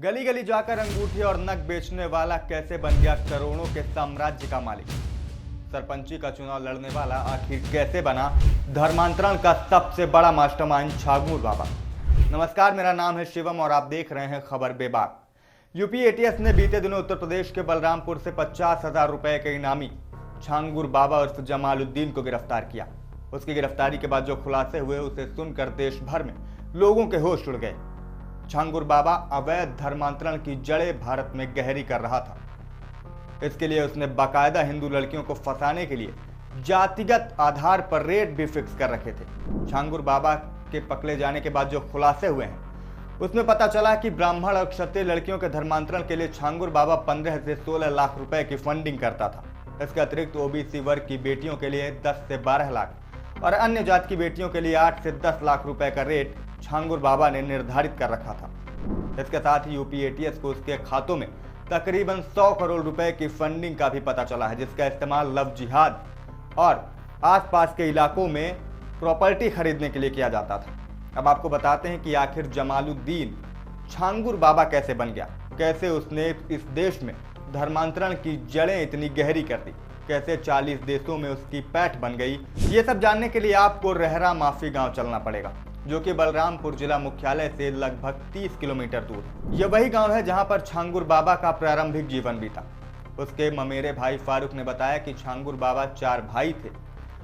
गली गली जाकर अंगूठी और नग बेचने वाला कैसे बन गया करोड़ों के साम्राज्य का मालिक। सरपंची का चुनाव लड़ने वाला आखिर कैसे बना धर्मांतरण का सबसे बड़ा मास्टरमाइंड छांगुर बाबा। नमस्कार, मेरा नाम है शिवम और आप देख रहे हैं खबर बेबाक। यूपी एटीएस ने बीते दिनों उत्तर प्रदेश के बलरामपुर से 50,000 रुपए के इनामी छांगुर बाबा उर्फ जमालुद्दीन को गिरफ्तार किया। उसकी गिरफ्तारी के बाद जो खुलासे हुए उसे सुनकर देश भर में लोगों के होश उड़ गए। छांगुर बाबा अवैध धर्मांतरण की जड़ें भारत में गहरी कर रहा था। इसके लिए उसने बाकायदा हिंदू लड़कियों को फंसाने के लिए जातिगत आधार पर रेट भी फिक्स कर रखे थे। छांगुर बाबा के पकड़े जाने के बाद जो खुलासे हुए हैं उसमें पता चला कि ब्राह्मण और क्षत्रिय लड़कियों के धर्मांतरण के लिए छांगुर बाबा 15 से 16 लाख रुपए की फंडिंग करता था। इसके अतिरिक्त ओबीसी वर्ग की बेटियों के लिए 10 से 12 लाख और अन्य जात की बेटियों के लिए 8 से 10 लाख रुपए का रेट छांगुर बाबा ने निर्धारित कर रखा था। इसके साथ ही यूपी एटीएस को उसके खातों में तकरीबन 100 करोड़ रुपए की फंडिंग का भी पता चला है, जिसका इस्तेमाल लव जिहाद और आसपास के इलाकों में प्रॉपर्टी खरीदने के लिए किया जाता था। अब आपको बताते हैं कि आखिर जमालुद्दीन छांगुर बाबा कैसे बन गया, कैसे उसने इस देश में धर्मांतरण की जड़ें इतनी गहरी कर दी, कैसे 40 देशों में उसकी पैठ बन गई। ये सब जानने के लिए आपको रहरा माफी गांव चलना पड़ेगा, जो कि बलरामपुर जिला मुख्यालय से लगभग 30 किलोमीटर दूर है। यह वही गांव है जहां पर छांगुर बाबा का प्रारंभिक जीवन बीता। उसके ममेरे भाई फारूक ने बताया कि छांगुर बाबा 4 भाई थे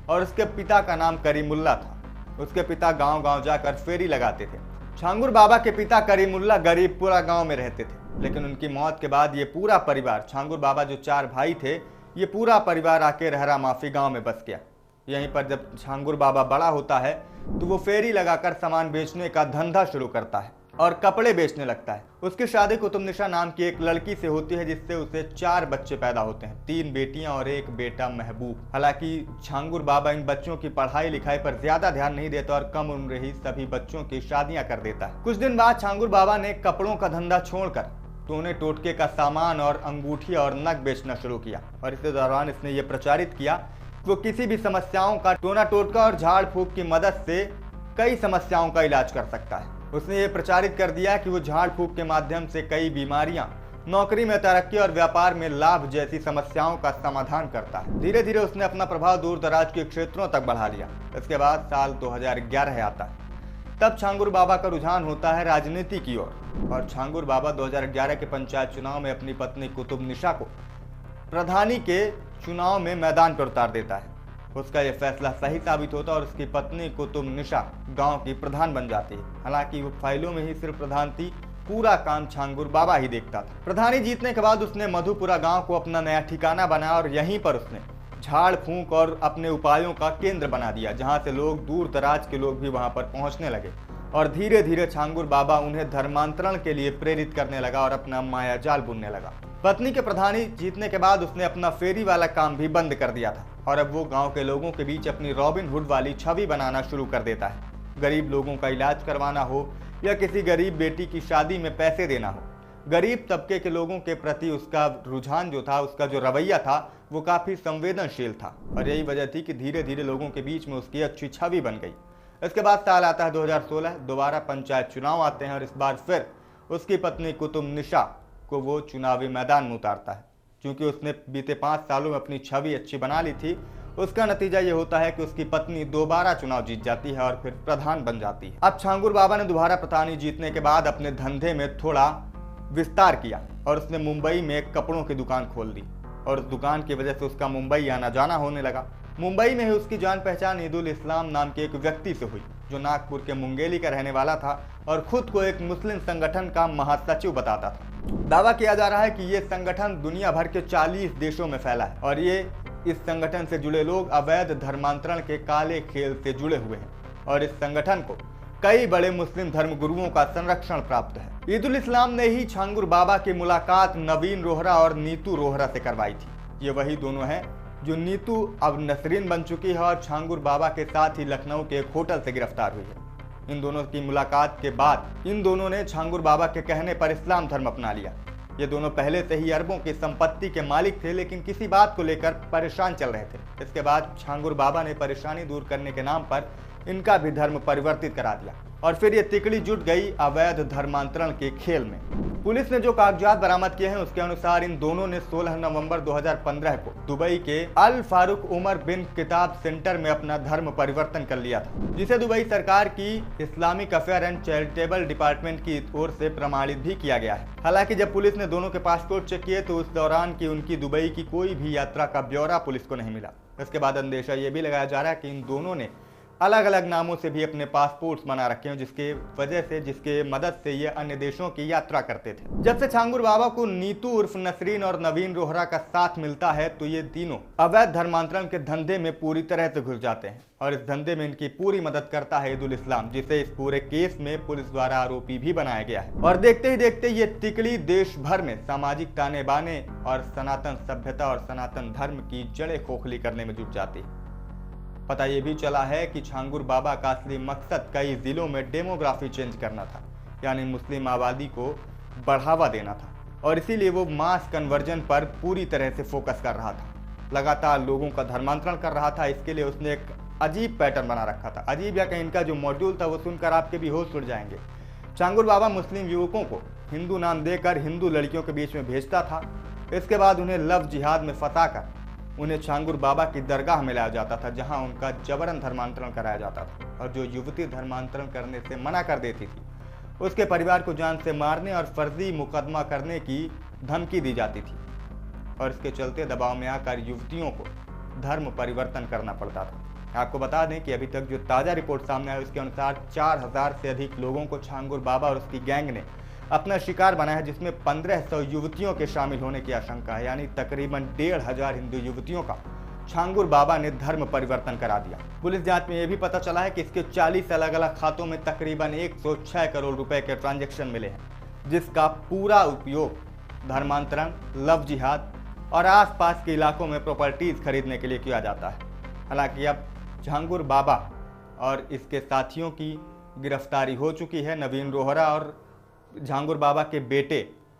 और उसके पिता का नाम करीमुल्ला था। उसके पिता गांव-गांव जाकर फेरी लगाते थे। छांगुर बाबा के पिता करीमुल्ला गरीबपुरा गांव में रहते थे, लेकिन उनकी मौत के बाद ये पूरा परिवार, छांगुर बाबा जो 4 भाई थे, ये पूरा परिवार आके रहरा माफी गांव में बस गया। यहीं पर जब छांगुर बाबा बड़ा होता है तो वो फेरी लगाकर सामान बेचने का धंधा शुरू करता है और कपड़े बेचने लगता है। उसकी शादी कुतुबनिशा नाम की एक लड़की से होती है, जिससे उसे 4 बच्चे पैदा होते हैं, 3 बेटियां और 1 बेटा महबूब। हालांकि छांगुर बाबा इन बच्चों की पढ़ाई लिखाई पर ज्यादा ध्यान नहीं देता और कम उम्र ही सभी बच्चों की शादियां कर देता है। कुछ दिन बाद छांगुर बाबा ने कपड़ों का धंधा छोड़कर टोने टोटके का सामान और अंगूठी और नग बेचना शुरू किया और इस दौरान इसने ये प्रचारित किया वो किसी भी समस्याओं का टोना टोटका और झाड़ फूक की मदद से कई समस्याओं का इलाज कर सकता है। उसने ये प्रचारित कर दिया कि वो झाड़ फूक के माध्यम से कई बीमारियां, नौकरी में तरक्की और व्यापार में लाभ जैसी समस्याओं का समाधान करता है। धीरे धीरे उसने अपना प्रभाव दूर दराज के क्षेत्रों तक बढ़ा लिया। इसके बाद साल 2011 आता है। तब छांगुर बाबा का रुझान होता है राजनीति की ओर और छांगुर बाबा 2011 के पंचायत चुनाव में अपनी पत्नी कुतुबनिशा को प्रधानी के चुनाव में मैदान पर उतार देता है। उसका यह फैसला सही साबित होता है और उसकी पत्नी कुतुबनिशा गांव की प्रधान बन जाती है। हालांकि वो फाइलों में ही सिर्फ प्रधान थी, पूरा काम छांगुर बाबा ही देखता था। प्रधानी जीतने के बाद उसने मधुपुरा गांव को अपना नया ठिकाना बनाया और यहीं पर उसने झाड़ फूंक और अपने उपायों का केंद्र बना दिया, जहां से लोग, दूर दराज के लोग भी वहां पर पहुंचने लगे और धीरे धीरे छांगुर बाबा उन्हें धर्मांतरण के लिए प्रेरित करने लगा और अपना मायाजाल बुनने लगा। पत्नी के प्रधानी जीतने के बाद उसने अपना फेरी वाला काम भी बंद कर दिया था और अब वो गांव के लोगों के बीच अपनी रॉबिन हुड वाली छवि बनाना शुरू कर देता है। गरीब लोगों का इलाज करवाना हो या किसी गरीब बेटी की शादी में पैसे देना हो, गरीब तबके के लोगों के प्रति उसका रुझान जो था, उसका जो रवैया था, वो काफी संवेदनशील था और यही वजह थी कि धीरे धीरे लोगों के बीच में उसकी अच्छी छवि बन गई। इसके बाद साल आता है 2016, दोबारा पंचायत चुनाव आते हैं और इस बार फिर उसकी पत्नी कुतुबनिशा को वो चुनावी मैदान में उतारता है। क्योंकि उसने बीते 5 सालों में अपनी छवि अच्छी बना ली थी, उसका नतीजा ये होता है कि उसकी पत्नी दोबारा चुनाव जीत जाती है और फिर प्रधान बन जाती है। अब छांगुर बाबा ने दोबारा प्रधानी जीतने के बाद अपने धंधे में थोड़ा विस्तार किया और उसने मुंबई में एक कपड़ों की दुकान खोल दी और उस दुकान की वजह से उसका मुंबई आना जाना होने लगा। मुंबई में ही उसकी जान पहचान ईदुल इस्लाम नाम के एक व्यक्ति से हुई, जो नागपुर के मुंगेली का रहने वाला था और खुद को एक मुस्लिम संगठन का महासचिव बताता था। दावा किया जा रहा है कि ये संगठन दुनिया भर के 40 देशों में फैला है और ये इस संगठन से जुड़े लोग अवैध धर्मांतरण के काले खेल से जुड़े हुए हैं और इस संगठन को कई बड़े मुस्लिम धर्म गुरुओं का संरक्षण प्राप्त है। ईदुल इस्लाम ने ही छांगुर बाबा की मुलाकात नवीन रोहरा और नीतू रोहरा से करवाई थी। ये वही दोनों हैं जो नीतू अब नसरीन बन चुकी है और छांगुर बाबा के साथ ही लखनऊ के एक होटल से गिरफ्तार हुई है। इन दोनों की मुलाकात के बाद इन दोनों ने छांगुर बाबा के कहने पर इस्लाम धर्म अपना लिया। ये दोनों पहले से ही अरबों की संपत्ति के मालिक थे, लेकिन किसी बात को लेकर परेशान चल रहे थे। इसके बाद छांगुर बाबा ने परेशानी दूर करने के नाम पर इनका भी धर्म परिवर्तित करा दिया और फिर ये तिकड़ी जुट गई अवैध धर्मांतरण के खेल में। पुलिस ने जो कागजात बरामद किए हैं उसके अनुसार इन दोनों ने 16 नवंबर 2015 को दुबई के अल फारूक उमर बिन किताब सेंटर में अपना धर्म परिवर्तन कर लिया था, जिसे दुबई सरकार की Islamic affair and charitable department की ओर से प्रमाणित भी किया गया है। हालांकि जब पुलिस ने दोनों के पासपोर्ट चेक किए तो उस दौरान की उनकी दुबई की कोई भी यात्रा का ब्यौरा पुलिस को नहीं मिला। इसके बाद अंदेशा ये भी लगाया जा रहा है कि इन दोनों ने अलग अलग नामों से भी अपने पासपोर्ट्स बना रखे हैं, जिसके मदद से ये अन्य देशों की यात्रा करते थे। जब से छांगुर बाबा को नीतू उर्फ नसरीन और नवीन रोहरा का साथ मिलता है तो ये तीनों अवैध धर्मांतरण के धंधे में पूरी तरह से घुस जाते हैं और इस धंधे में इनकी पूरी मदद करता है ईदुल इस्लाम, जिसे इस पूरे केस में पुलिस द्वारा आरोपी भी बनाया गया है। और देखते ही देखते ये तिकड़ी देश भर में सामाजिक ताने बाने और सनातन सभ्यता और सनातन धर्म की जड़ें खोखली करने में जुट जाती है। पता ये भी चला है कि छांगुर बाबा का असली मकसद कई जिलों में डेमोग्राफी चेंज करना था, यानी मुस्लिम आबादी को बढ़ावा देना था, और इसीलिए वो मास कन्वर्जन पर पूरी तरह से फोकस कर रहा था। लगातार लोगों का धर्मांतरण कर रहा था। इसके लिए उसने एक अजीब पैटर्न बना रखा था। अजीब या कहीं इनका जो मॉड्यूल था वो सुनकर आपके भी होश उड़ जाएंगे। छांगुर बाबा मुस्लिम युवकों को हिंदू नाम देकर हिंदू लड़कियों के बीच में भेजता था। इसके बाद उन्हें लव जिहाद में फंसाकर उन्हें छांगुर बाबा की दरगाह में लाया जाता था, जहां उनका जबरन धर्मांतरण कराया जाता था। और जो युवती धर्मांतरण करने से मना कर देती थी उसके परिवार को जान से मारने और फर्जी मुकदमा करने की धमकी दी जाती थी, और इसके चलते दबाव में आकर युवतियों को धर्म परिवर्तन करना पड़ता था। आपको बता दें कि अभी तक जो ताज़ा रिपोर्ट सामने आई उसके अनुसार 4000 से अधिक लोगों को छांगुर बाबा और उसकी गैंग ने अपना शिकार बनाया है, जिसमें 1500 युवतियों के शामिल होने की आशंका है। यानी तकरीबन 1500 हिंदू युवतियों का छांगुर बाबा ने धर्म परिवर्तन करा दिया। पुलिस जांच में यह भी पता चला है कि इसके 40 अलग अलग खातों में तकरीबन 106 करोड़ रुपए के ट्रांजैक्शन मिले हैं, जिसका पूरा उपयोग धर्मांतरण, लव जिहाद और आसपास के इलाकों में प्रॉपर्टीज खरीदने के लिए किया जाता है। हालांकि अब छांगुर बाबा और इसके साथियों की गिरफ्तारी हो चुकी है। नवीन रोहरा और छांगुर बाबा के बेटे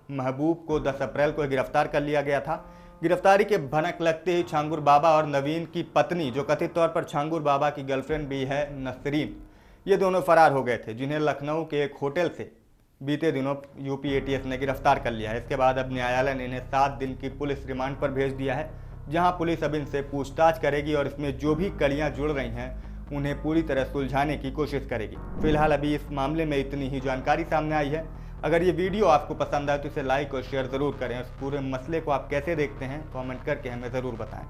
महबूब को 10 अप्रैल को गिरफ्तार कर लिया गया था। गिरफ्तारी के भनक लगते ही छांगुर बाबा और नवीन की पत्नी, जो कथित तौर पर छांगुर बाबा की गर्लफ्रेंड भी है, नसरीन, ये दोनों फरार हो गए थे, जिन्हें लखनऊ के एक होटल से बीते दिनों यूपी एटीएस ने गिरफ्तार कर लिया है। इसके बाद अब न्यायालय ने इन्हें 7 दिन की पुलिस रिमांड पर भेज दिया है, जहां पुलिस अब इनसे पूछताछ करेगी और इसमें जो भी कड़ियां जुड़ रही हैं उन्हें पूरी तरह सुलझाने की कोशिश करेगी। फिलहाल अभी इस मामले में इतनी ही जानकारी सामने आई है। अगर ये वीडियो आपको पसंद आए तो इसे लाइक और शेयर ज़रूर करें। इस पूरे मसले को आप कैसे देखते हैं कमेंट करके हमें ज़रूर बताएं।